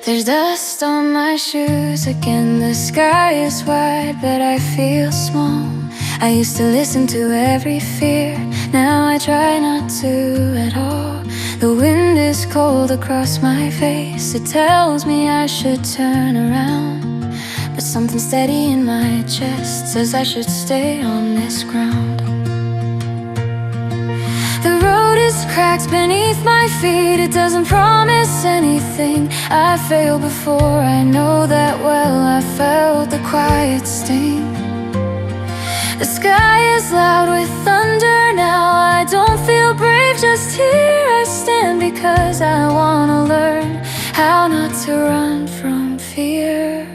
There's dust on my shoes again. The sky is wide, but I feel small. I used to listen to every fear. Now I try not to at all. The wind is cold across my face. It tells me I should turn around, but something steady in my chest says I should stay on this ground. The road is cracked beneath my feet. It doesn't promise anything. I failed before, I know that well. I felt the quiet sting. The sky is loud with thunder now. I don't feel brave, just here I stand, because I wanna learn how not to run from fear.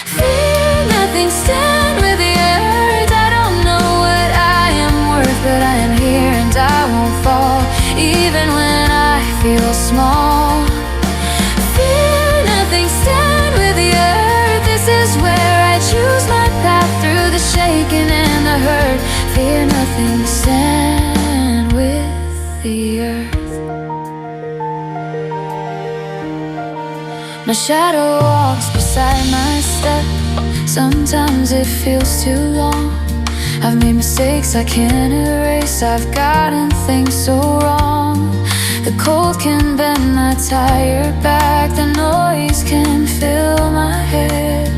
Fear nothing, stand with the earth. I don't know what I am worth, but I am here and I won't fall, even when I feel small. Fear nothing, stand with the earth. This is where I choose my path, through the shaking and the hurt. Fear nothing, stand with the earth. My shadow walks beside my step. Sometimes it feels too long. I've made mistakes I can't erase. I've gotten things so wrong. The cold can bend my tired back. The noise can fill my head,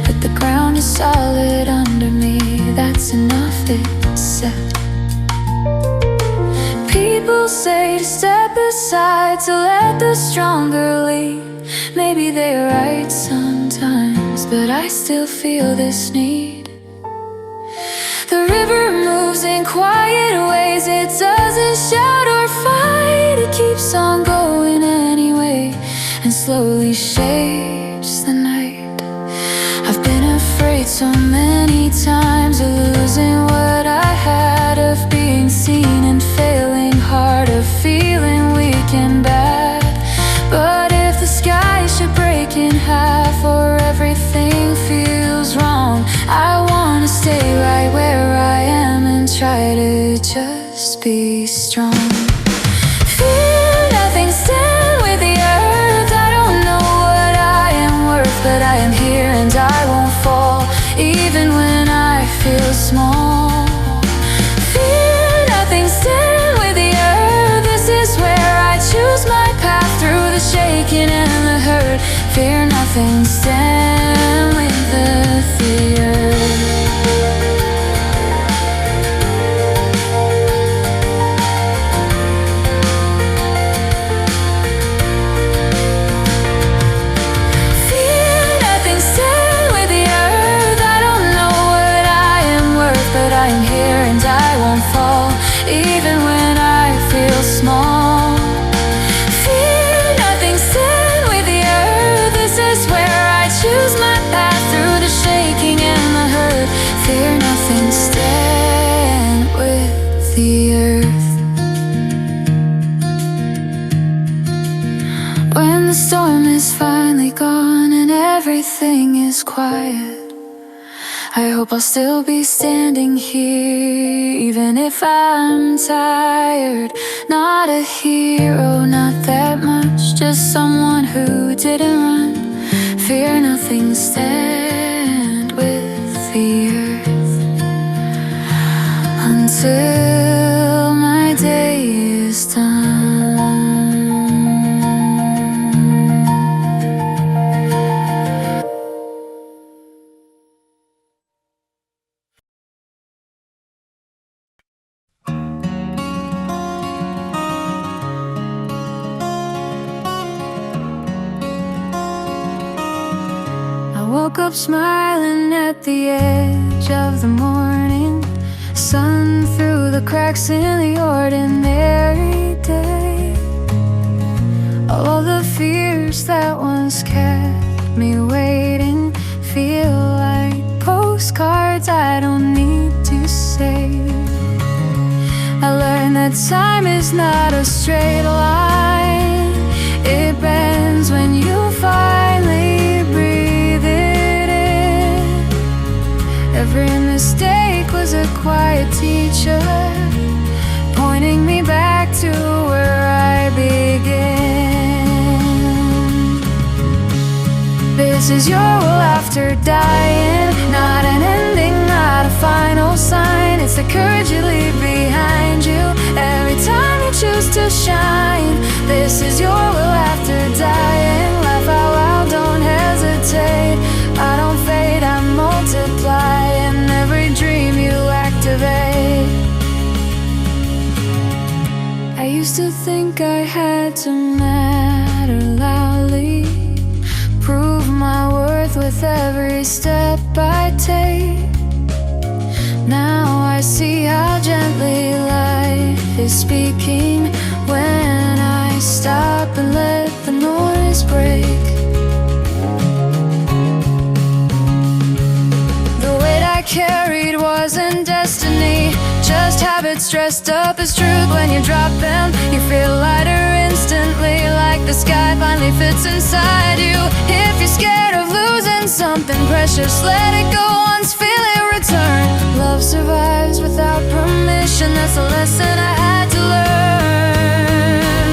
but the ground is solid under me. That's enough, it's set. People say to step aside, to let the stronger lead. Maybe they're right sometimes, but I still feel this need. The river moves in quiet ways. It doesn't shout or fight. It keeps on going anyway, and slowly shapes the night. I've been afraid so many times of losing what I had, of being seen and failing hard, of feeling weak and bad. But if the sky should break in half, or everything feels wrong, I wanna stay right where I am and try to just be strong. Fear nothing, stand with the earth. I don't know what I am worth, but I am here and I won't fall, even when I feel small. Fear nothing, stand with the earth. This is where I choose my path, through the shaking and the hurt. Fear nothing, stand with the earth. Fear nothing, stand with the earth. I don't know what I am worth, but I am here and I won't fall, even when I feel small. Fear nothing, stand with the earth. This is where I choose my path, through the shaking and the hurt. Fear nothing, stand with the earth. When the storm is finally gone and everything is quiet, I hope I'll still be standing here, even if I'm tired. Not a hero, not that much, just someone who didn't run. Fear nothing, stand with the earth, until my day is done. Woke up smiling at the edge of the morning, sun through the cracks in the ordinary day. All the fears that once kept me waiting feel like postcards I don't need to save. I learned that time is not a straight line. It bends when you finally breathe it in. Every mistake was a quiet teacher, pointing me back to where I began. This is your will after dying. Not an ending, not a final sign. It's the courage you leave behind you every time you choose to shine. This is your will after dying. Laugh out loud, don't hesitate. I don't fade, I multiply. In every dream you activate. I used to think I had to matter loudly, prove my worth with every step I take. Now I see how gently life is speaking when I stop and let the noise break. The weight I carried wasn't destiny, just habits dressed up as truth. When you drop them, you feel lighter instantly, like the sky finally fits inside you. If you're scared of losing something precious, let it go once, feel it return. Love survives without permission, that's a lesson I had to learn.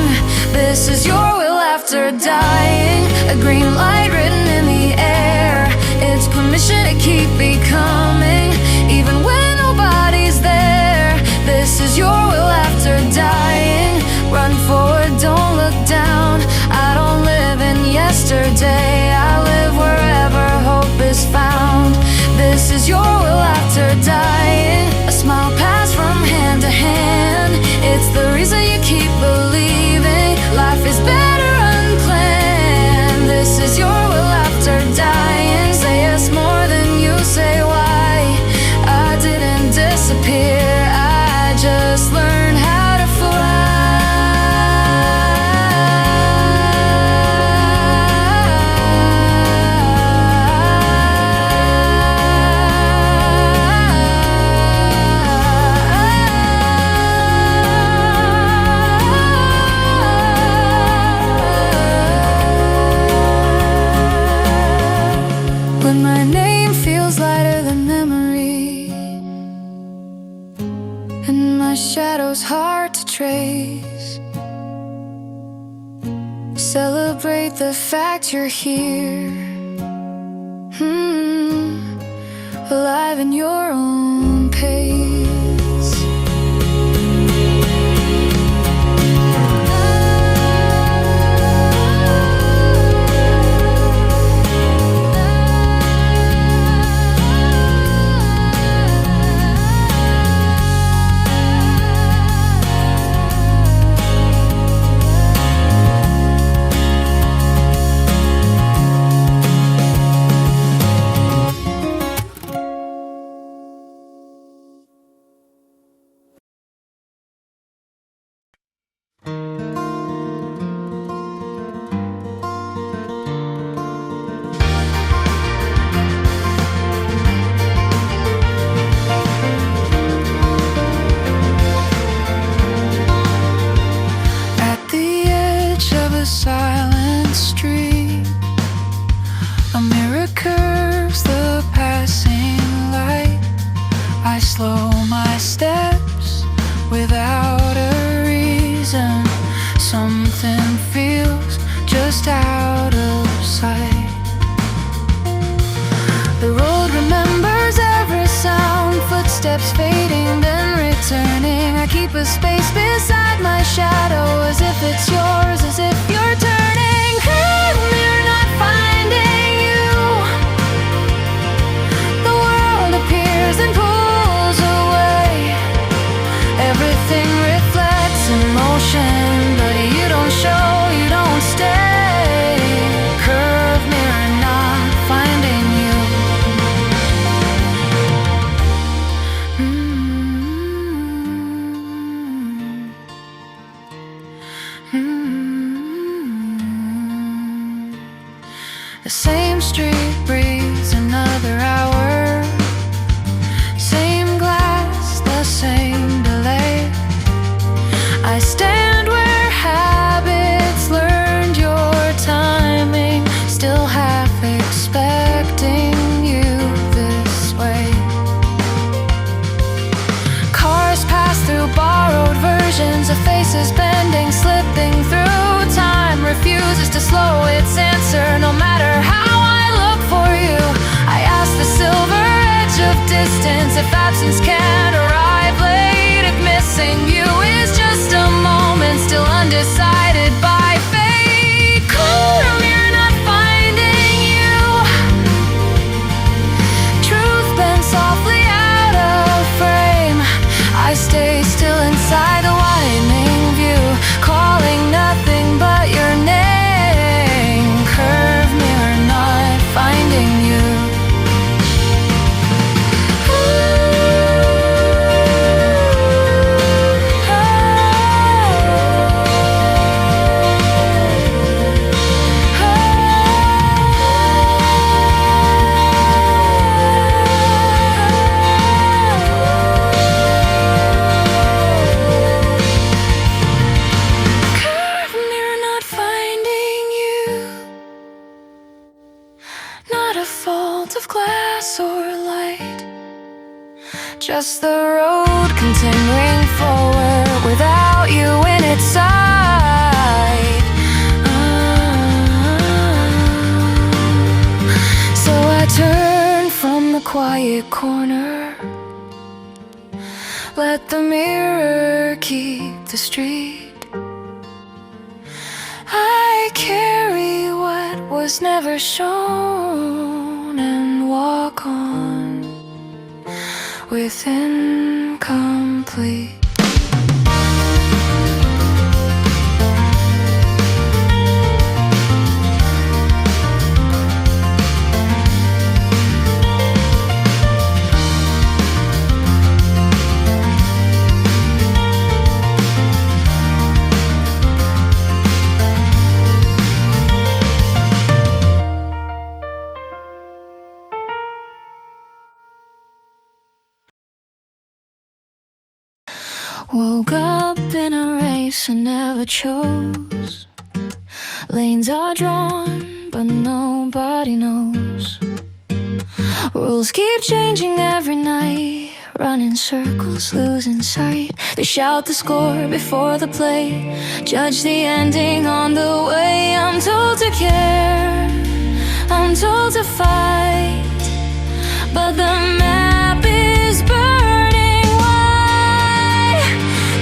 This is your will after dying, a green light written in the air. It's permission to keep becoming, even when nobody's there. This is your will after dying. Run forward, don't look down. I don't live in yesterday, I live wherever hope is found. This is your will after dying. A smile passed from hand to hand. It's the reason you keep believing life is better unplanned. This is your will after dying. Say yes more than you say why. I didn't disappear, I just learned how to fly. When my name feels lighter than memory, and my shadow's hard to trace, celebrate the fact you're here, alive in your own pace. Silent street, a mirror curves the passing light. I slow my steps without a reason. Something feels just out of sight. The road remembers every sound, footsteps fading then returning. I keep a space beside my shadow, as if it's yours, as if you're turning. You're not finding you. The world appears and pulls away. Everything reflects emotion, but you don't show, you don't stay. Curved mirror, not finding you. The same street breathes another hour. Same glass, the same delay. I stand where habits learned your timing, still half expecting you this way. Cars pass through borrowed versions of faces bending, slipping through. Time refuses to slow its answer, no matter how I look. absence can't arrive late. If missing you is just a moment still undecided by fate. Cold mirror not finding you. Truth bent softly out of frame. I stay still inside the widening view, calling nothing but your name. Curved mirror not finding you. Of glass or light, just the road continuing forward without you in its sight. So I turn from the quiet corner, let the mirror keep the street. I carry what was never shown and walk on with incomplete. Woke up in a race I never chose. Lanes are drawn, but nobody knows. Rules keep changing every night. Run in circles, losing sight. They shout the score before the play, judge the ending on the way. I'm told to care, I'm told to fight, but the map is burning wide.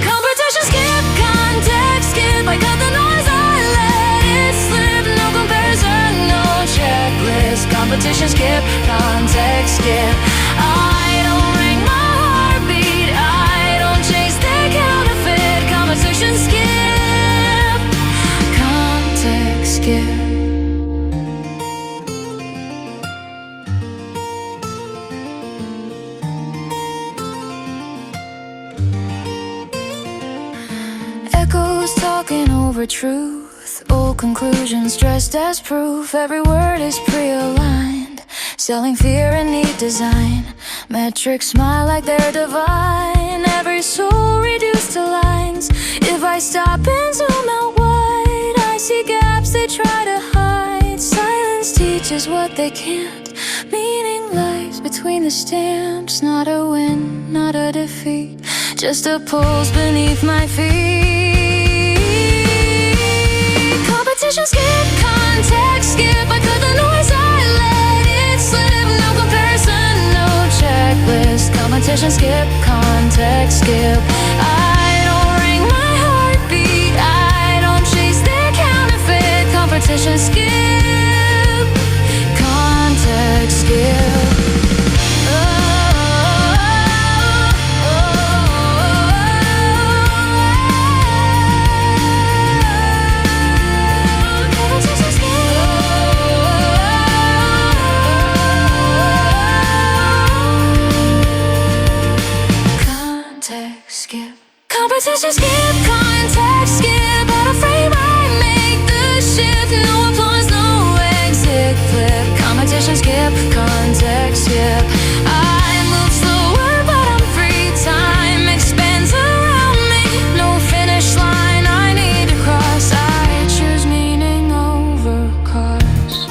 Competition skip, context skip. I cut the noise, I let it slip. No comparison, no checklist. Competition skip, context skip. I don't ring my heartbeat, I don't chase the counterfeit. Competition skip, context skip. Echoes talking over truth, old conclusions dressed as proof. Every word is pre-aligned, selling fear and neat design. Metrics smile like they're divine, every soul reduced to lines. If I stop and zoom out wide, I see gaps they try to hide. Silence teaches what they can't, meaning lies between the stamps. Not a win, not a defeat, just a pulse beneath my feet. Competition skip, context skip. I cut the noise, I let it slip. No comparison, no checklist. Competition skip, context skip. I don't ring my heartbeat, I don't chase the counterfeit. Competition skip, context skip. Competition skip, context skip. Out of frame I make the shift. No applause, no exit flip. Competition skip, context skip. I move slower but I'm free. Time expands around me. No finish line I need to cross. I choose meaning over cause.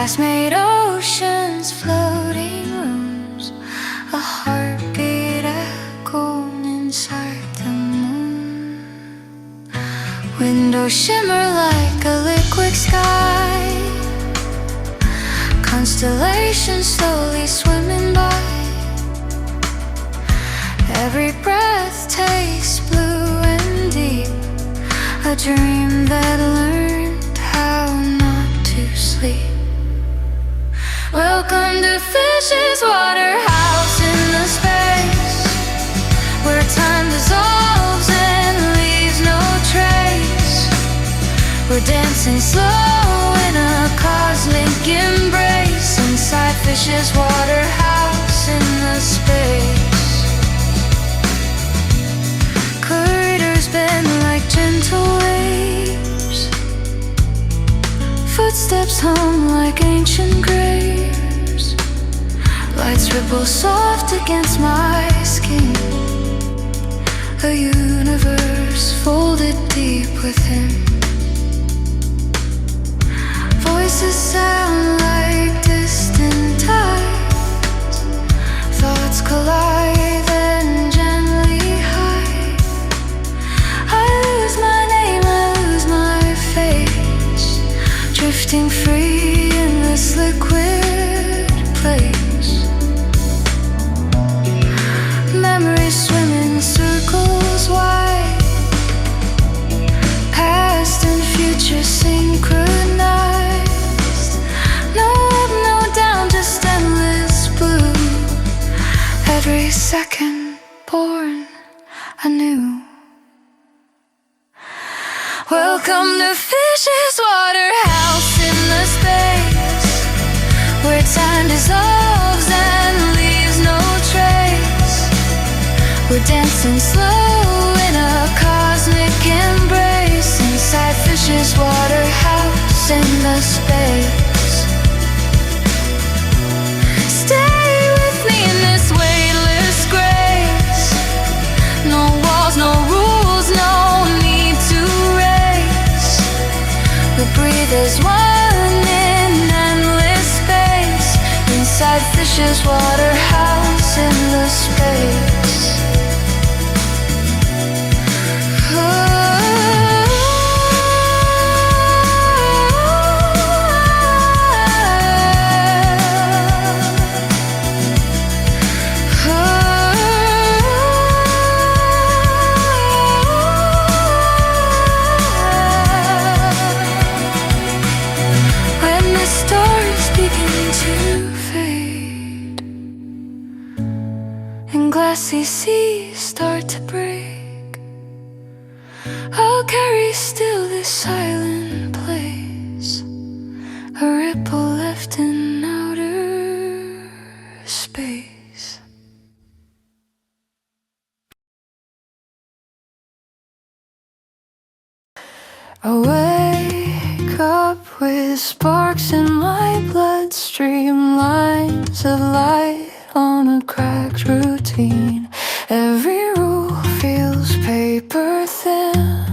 glass-made oceans, floating rooms, a heartbeat echoing inside the moon. Windows shimmer like a liquid sky, constellations slowly swimming by. Every breath tastes blue and deep, a dream that learned how not to sleep. Welcome to Fish's Waterhouse, in the space where time dissolves and leaves no trace. We're dancing slow in a cosmic embrace inside Fish's Waterhouse in the space. Corridors bend like gentle waves, footsteps hum like ancient graves. Lights ripple soft against my skin, a universe folded deep within. Voices sound like distant tides, thoughts collide and gently hide. I lose my name, I lose my face, drifting free in this liquid place. Memories swim in circles wide, past and future synchronized. No up, no down, just endless blue. Every second born anew. Welcome to Fish's Waterhouse, in the space where time dissolves and leaves no trace. We're dancing slow in a cosmic embrace inside Fish's Waterhouse in the space. Stay with me in this weightless grace. No walls, no rules, no need to race. We breathe as one in endless space inside Fish's Waterhouse in the space. When the stars begin to fade and glassy seas start to break, I'll carry still this silent place, a ripple left in outer space. I wake up with sparks in my bloodstream, lines of light on a cracked routine. Every rule feels paper thin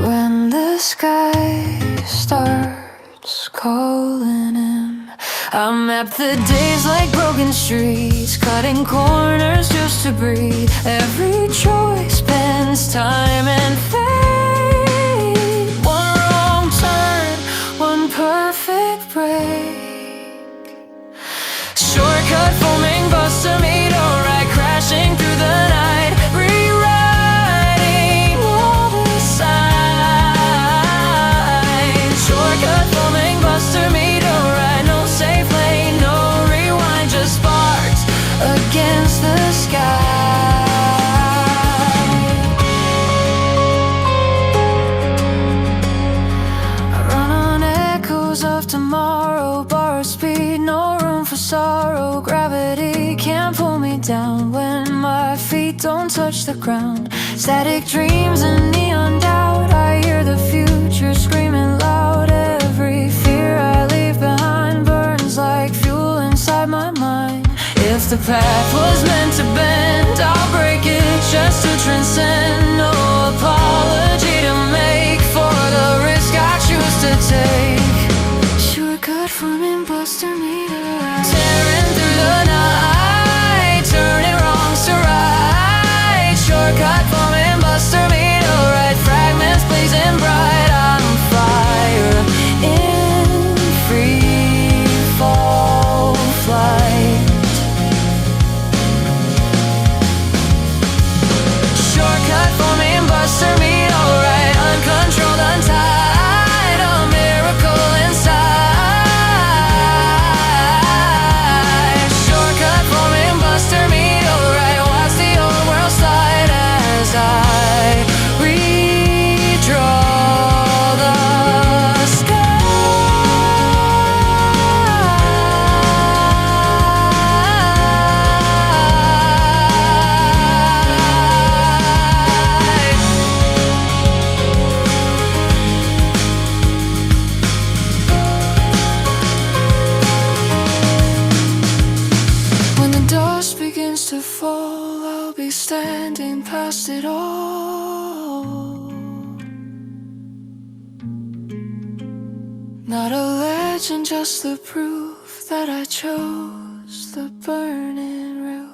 when the sky starts calling in. I map the days like broken streets, cutting corners just to breathe. Every choice spends time and fate. One wrong turn, one perfect break. Shortcut forming bus to meet a ride, crashing through the night, rewriting all the signs. Shortcut forming bus to meet a ride, no safe lane, no rewind, just sparks against the sky. I run on echoes of tomorrow, borrowed speed, no room for sorrow. Gravity can't pull me down when my feet don't touch the ground. Static dreams and neon doubt, I hear the future screaming loud. Every fear I leave behind burns like fuel inside my mind. If the path was meant to bend, I'll break it just to transcend. No apology to make for the risk I choose to take. Shortcut forming standing past it all. Not a legend, just the proof that I chose the burning route.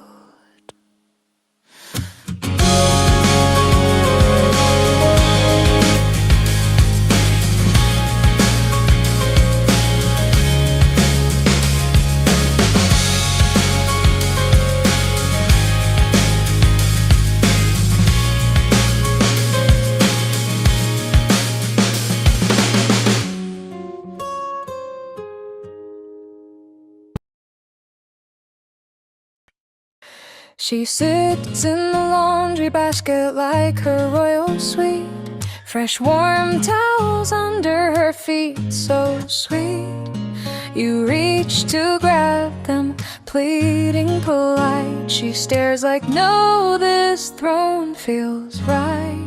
She sits in the laundry basket like her royal suite. Fresh warm towels under her feet, so sweet. You reach to grab them, pleading polite. She stares like, no, this throne feels right.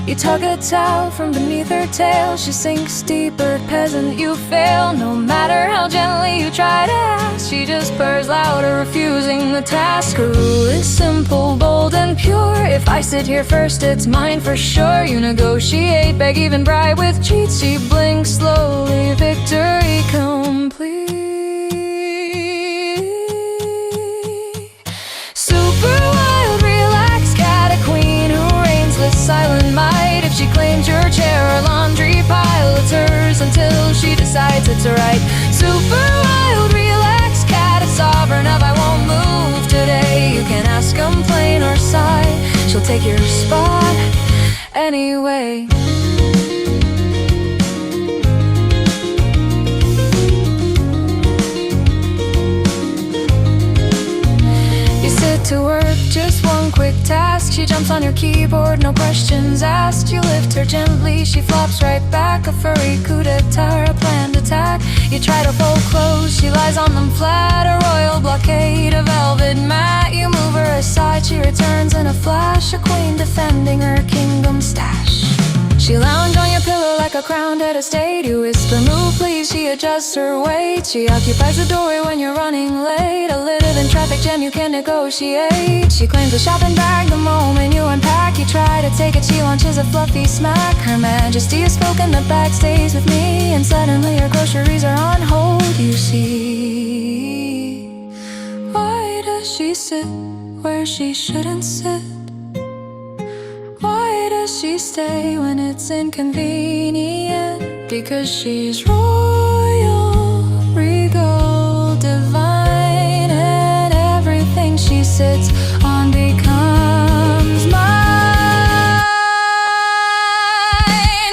You tug a towel from beneath her tail. She sinks deeper, peasant, you fail. No matter how gently you try to ask, she just purrs louder, refusing the task. Her rule is simple, bold and pure. If I sit here first, it's mine for sure. You negotiate, beg, even bribe with cheats. She blinks slowly, victory complete. Super wild, relaxed cat, a queen who reigns with silent might. If she claims your chair or laundry pile, it's hers until she decides it's right. Super wild, relaxed cat, a sovereign of I won't move today. You can ask, complain or sigh, she'll take your spot anyway. To work, just one quick task. She jumps on your keyboard, no questions asked. You lift her gently, she flops right back. A furry coup d'etat, a planned attack. You try to fold clothes, she lies on them flat. A royal blockade, a velvet mat. You move her aside, she returns in a flash. A queen defending her kingdom stash. She lounges on your pillow like a crowned head of state. You whisper, move please, she adjusts her weight. She occupies the doorway when you're running late. A live-in traffic jam, you can negotiate. She claims a shopping bag the moment you unpack. You try to take it, she launches a fluffy smack. Her majesty is spoken, the bag stays with me. And suddenly your groceries are on hold, you see. Why does she sit where she shouldn't sit? Why does she stay when it's inconvenient? Because she's royal, regal, divine, and everything she sits on becomes mine.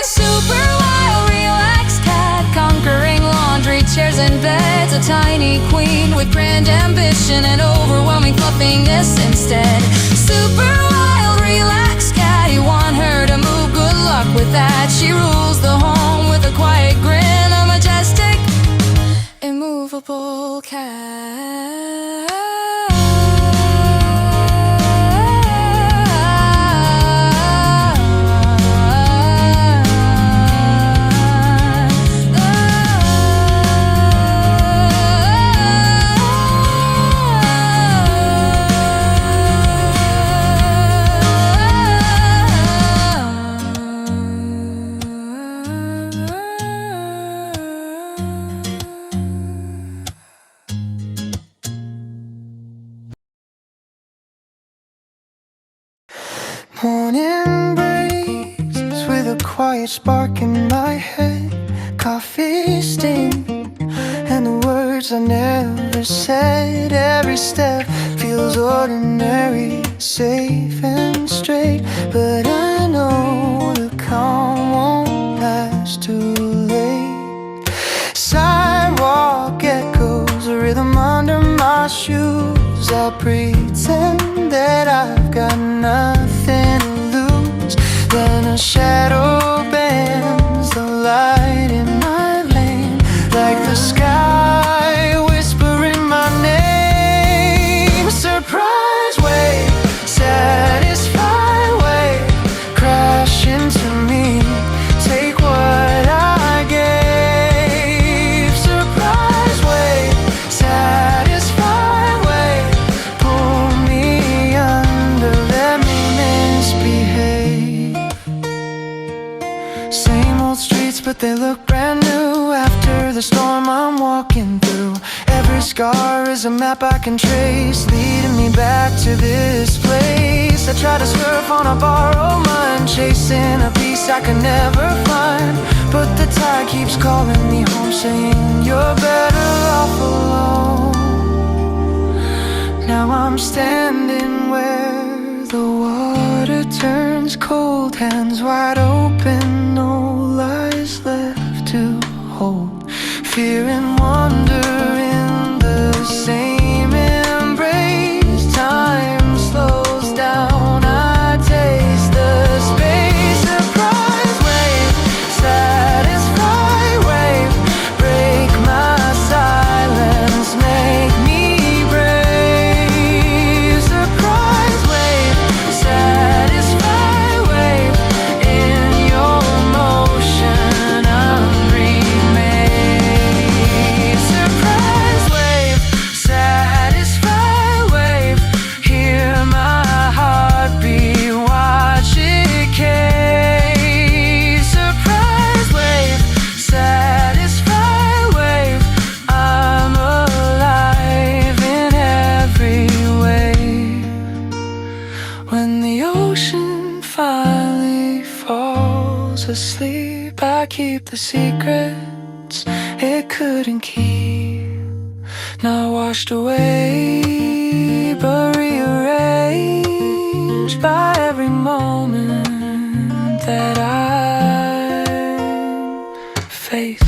Super wild, relaxed cat, conquering laundry chairs and beds. A tiny queen with grand ambition and overwhelming fluffiness instead. Super wild, relaxed cat, you want her to move, good luck with that. She rules the home with a quiet grin, a majestic, immovable cat. Morning breeze with a quiet spark in my head. Coffee steam and the words I never said. Every step feels ordinary, safe and straight. But I know the calm won't last too late. Sidewalk echoes, a rhythm under my shoes. I pretend that I've got nothing to lose. Then a shadow bends the light in my lane, like the sky whispering my name. Surprise wave, satisfied wave, crash into me, take what I gave. Surprise wave, satisfied wave, pull me scar is a map I can trace, leading me back to this place. I try to surf on a borrowed mind, chasing a piece I can never find, but the tide keeps calling me home, saying you're better off alone. Now I'm standing where the water turns cold, hands wide open, no lies left to hold. Fear and wonder in the same embrace. Time slows down, I taste the space. Surprise wave, satisfy wave, break my silence, make me brave. Surprise wave, satisfy wave, in your motion I'm remade. Surprise wave, satisfy wave, hear my heartbeat, watch it case. Surprise wave, satisfy wave, I'm alive in every way. When the ocean finally falls asleep, I keep the secrets it couldn't keep. Not washed away, but rearranged by every moment that I face.